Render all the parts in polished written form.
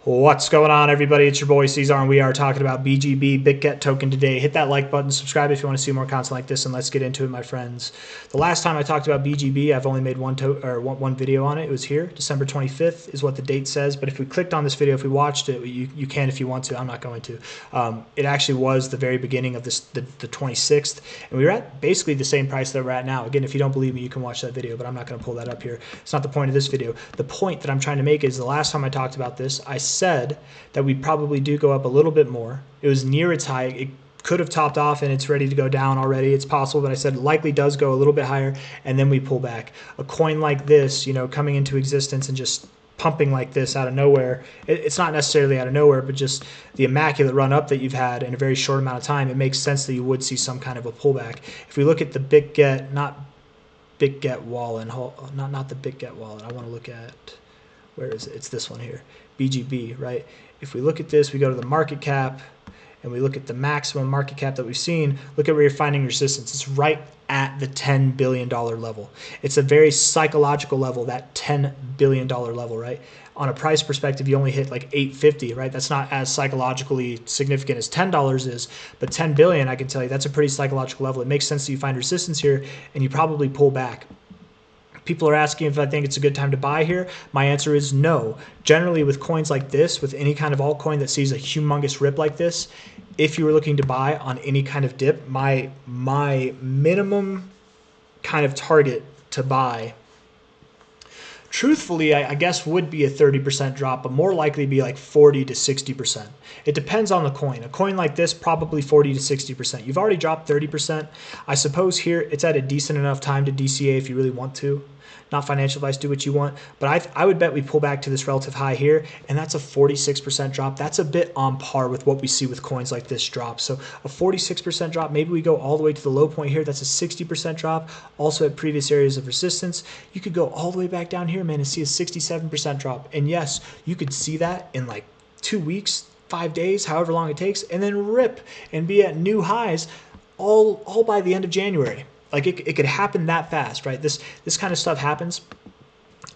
What's going on, everybody? It's your boy C-Zar, and we are talking about BGB, BitGet token today. Hit that like button, subscribe if you want to see more content like this, and let's get into it, my friends. The last time I talked about BGB, I've only made one video on it. It was here, December 25th is what the date says, but if we clicked on this video, if we watched it, you can if you want to. I'm not going to. It actually was the very beginning of the 26th, and we were at basically the same price that we're at now. Again, if you don't believe me, you can watch that video, but I'm not going to pull that up here. It's not the point of this video. The point that I'm trying to make is the last time I talked about this, I said that we probably do go up a little bit more. It was near its high. It could have topped off and it's ready to go down already. It's possible, but I said it likely does go a little bit higher, and then we pull back. A coin like this, you know, coming into existence and just pumping like this out of nowhere, it's not necessarily out of nowhere, but just the immaculate run up that you've had in a very short amount of time, it makes sense that you would see some kind of a pullback. If we look at the BitGet, not BitGet wallet, not the BitGet wallet, I want to look at, where is it? It's this one here, BGB, right? If we look at this, we go to the market cap and we look at the maximum market cap that we've seen, look at where you're finding resistance. It's right at the $10 billion level. It's a very psychological level, that $10 billion level, right? On a price perspective, you only hit like 850, right? That's not as psychologically significant as $10 is, but 10 billion, I can tell you, that's a pretty psychological level. It makes sense that you find resistance here and you probably pull back. People are asking if I think it's a good time to buy here. My answer is no. Generally, with coins like this, with any kind of altcoin that sees a humongous rip like this, if you were looking to buy on any kind of dip, my minimum kind of target to buy, truthfully, I guess would be a 30% drop, but more likely be like 40 to 60%. It depends on the coin. A coin like this, probably 40 to 60%. You've already dropped 30%. I suppose here it's at a decent enough time to DCA if you really want to. Not financial advice, do what you want. But I would bet we pull back to this relative high here, and that's a 46% drop. That's a bit on par with what we see with coins like this drop. So a 46% drop, maybe we go all the way to the low point here. That's a 60% drop. Also at previous areas of resistance. You could go all the way back down here, man, and see a 67% drop. And yes, you could see that in like 2 weeks, 5 days, however long it takes, and then rip and be at new highs all by the end of January. Like it could happen that fast, right? This kind of stuff happens,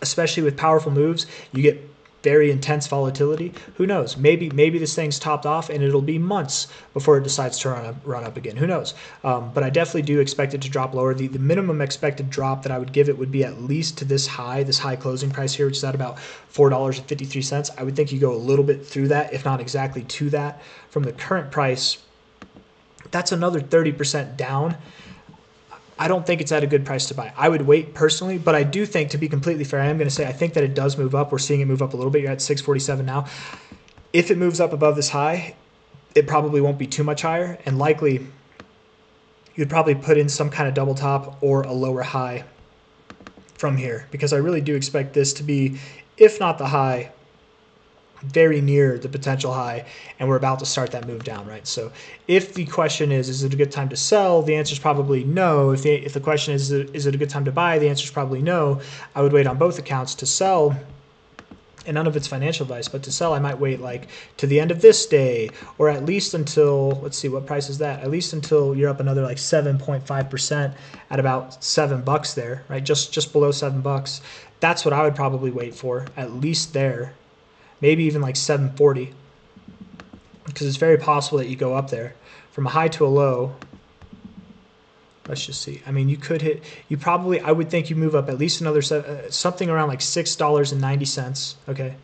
especially with powerful moves. You get very intense volatility. Who knows? Maybe this thing's topped off and it'll be months before it decides to run up again. Who knows? But I definitely do expect it to drop lower. The minimum expected drop that I would give it would be at least to this high closing price here, which is at about $4.53. I would think you go a little bit through that, if not exactly to that. From the current price, that's another 30% down. I don't think it's at a good price to buy. I would wait personally, but I do think, to be completely fair, I am going to say I think that it does move up. We're seeing it move up a little bit. You're at 647 now. If it moves up above this high, it probably won't be too much higher, and likely you'd probably put in some kind of double top or a lower high from here, because I really do expect this to be, if not the high, very near the potential high, and we're about to start that move down, right? So if the question is it a good time to sell, the answer is probably no. If the question is it a good time to buy, the answer is probably no. I would wait on both accounts. To sell, and none of it's financial advice, but to sell, I might wait like to the end of this day, or at least until, let's see, what price is that? At least until you're up another like 7.5% at about $7 there, right? Just below $7. That's what I would probably wait for, at least there. Maybe even like 740, because it's very possible that you go up there from a high to a low. Let's just see. I mean, you could hit, I would think you move up at least another, something around like $6.90, okay?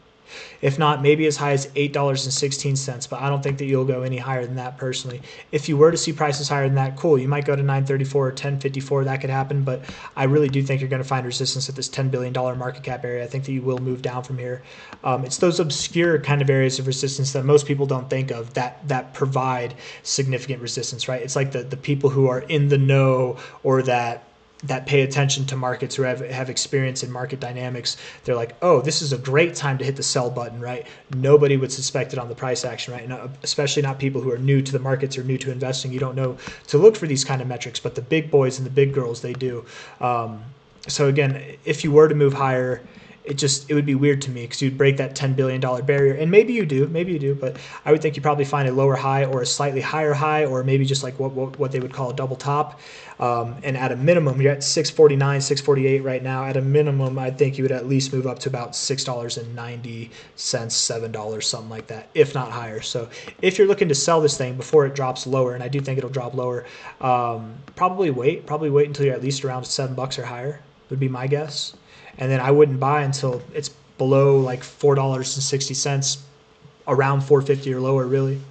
If not, maybe as high as $8.16, but I don't think that you'll go any higher than that personally. If you were to see prices higher than that, cool, you might go to 934 or 1054, that could happen, but I really do think you're going to find resistance at this $10 billion market cap area. I think that you will move down from here. It's those obscure kind of areas of resistance that most people don't think of that provide significant resistance, right? It's like the people who are in the know, or that pay attention to markets, who have experience in market dynamics. They're like, oh, this is a great time to hit the sell button, right? Nobody would suspect it on the price action, right? No, especially not people who are new to the markets or new to investing. You don't know to look for these kind of metrics, but the big boys and the big girls, they do. So again, if you were to move higher, it would be weird to me because you'd break that $10 billion barrier. And maybe you do, but I would think you probably find a lower high or a slightly higher high, or maybe just like what they would call a double top. And at a minimum, you're at 649, 648 right now. At a minimum, I think you would at least move up to about $6.90, $7, something like that, if not higher. So if you're looking to sell this thing before it drops lower, and I do think it'll drop lower, probably wait until you're at least around $7 or higher would be my guess. And then I wouldn't buy until it's below like $4.60, around $4.50 or lower, really.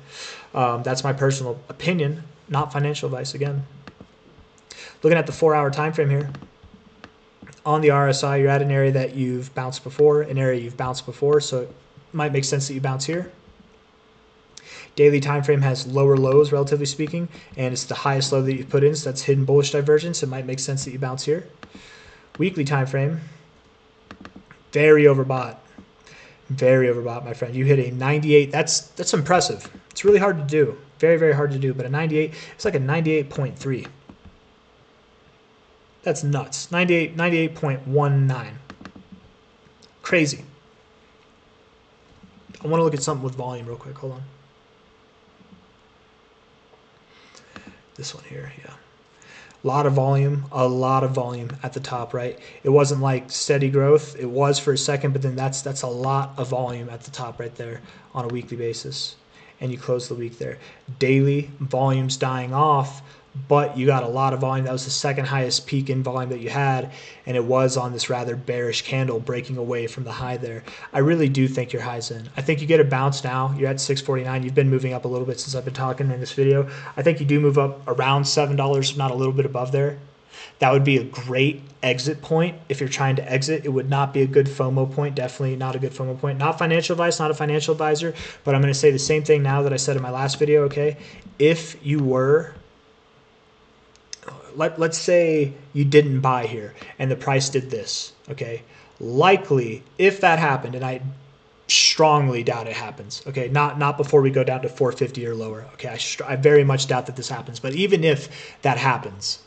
That's my personal opinion, not financial advice again. Looking at the 4-hour time frame here, on the RSI, you're at an area that you've bounced before, so it might make sense that you bounce here. Daily time frame has lower lows, relatively speaking, and it's the highest low that you've put in, so that's hidden bullish divergence. It might make sense that you bounce here. Weekly time frame, very overbought, my friend. You hit a 98. That's impressive. It's really hard to do, very, very hard to do. But a 98, it's like a 98.3. That's nuts. 98.19. Crazy. I want to look at something with volume real quick. Hold on. This one here, yeah. A lot of volume at the top, right? It wasn't like steady growth. It was for a second, but then that's a lot of volume at the top right there on a weekly basis. And you close the week there. Daily volume's dying off, but you got a lot of volume. That was the second highest peak in volume that you had, and it was on this rather bearish candle breaking away from the high there. I really do think your high's in. I think you get a bounce now. You're at 649. You've been moving up a little bit since I've been talking in this video. I think you do move up around $7, if not a little bit above there. That would be a great exit point if you're trying to exit. It would not be a good FOMO point. Definitely not a good FOMO point. Not financial advice, not a financial advisor, but I'm going to say the same thing now that I said in my last video, okay? If you were... Let's say you didn't buy here and the price did this, okay? Likely, if that happened, and I strongly doubt it happens, okay? Not before we go down to 450 or lower, okay? I very much doubt that this happens, but even if that happens,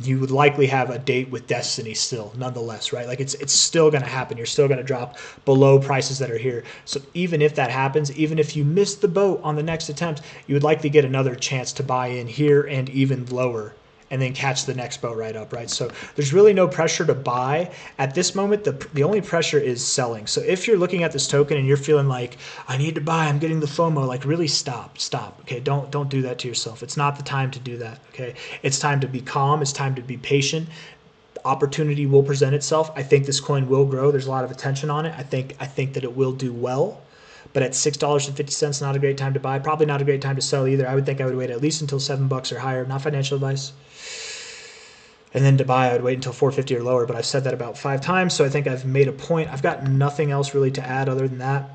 you would likely have a date with destiny still, nonetheless, right? Like it's still going to happen. You're still going to drop below prices that are here. So even if that happens, even if you miss the boat on the next attempt, you would likely get another chance to buy in here and even lower, and then catch the next boat right up, right? So there's really no pressure to buy. At this moment, the only pressure is selling. So if you're looking at this token and you're feeling like, I need to buy, I'm getting the FOMO, like really stop, okay? Don't do that to yourself. It's not the time to do that, okay? It's time to be calm. It's time to be patient. Opportunity will present itself. I think this coin will grow. There's a lot of attention on it. I think that it will do well. But at $6.50, not a great time to buy. Probably not a great time to sell either. I would think I would wait at least until $7 or higher. Not financial advice. And then to buy, I would wait until 450 or lower. But I've said that about 5 times, so I think I've made a point. I've got nothing else really to add other than that.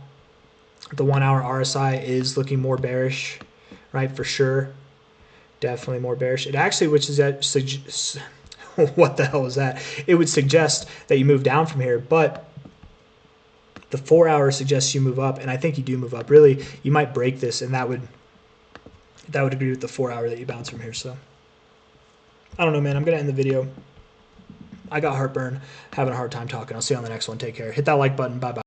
The 1-hour RSI is looking more bearish, right? For sure. Definitely more bearish. It actually, which is that, what the hell is that? It would suggest that you move down from here, but the 4-hour suggests you move up, and I think you do move up. Really, you might break this, and that would agree with the 4-hour that you bounce from here. So I don't know, man. I'm going to end the video. I got heartburn, having a hard time talking. I'll see you on the next one. Take care. Hit that like button. Bye-bye.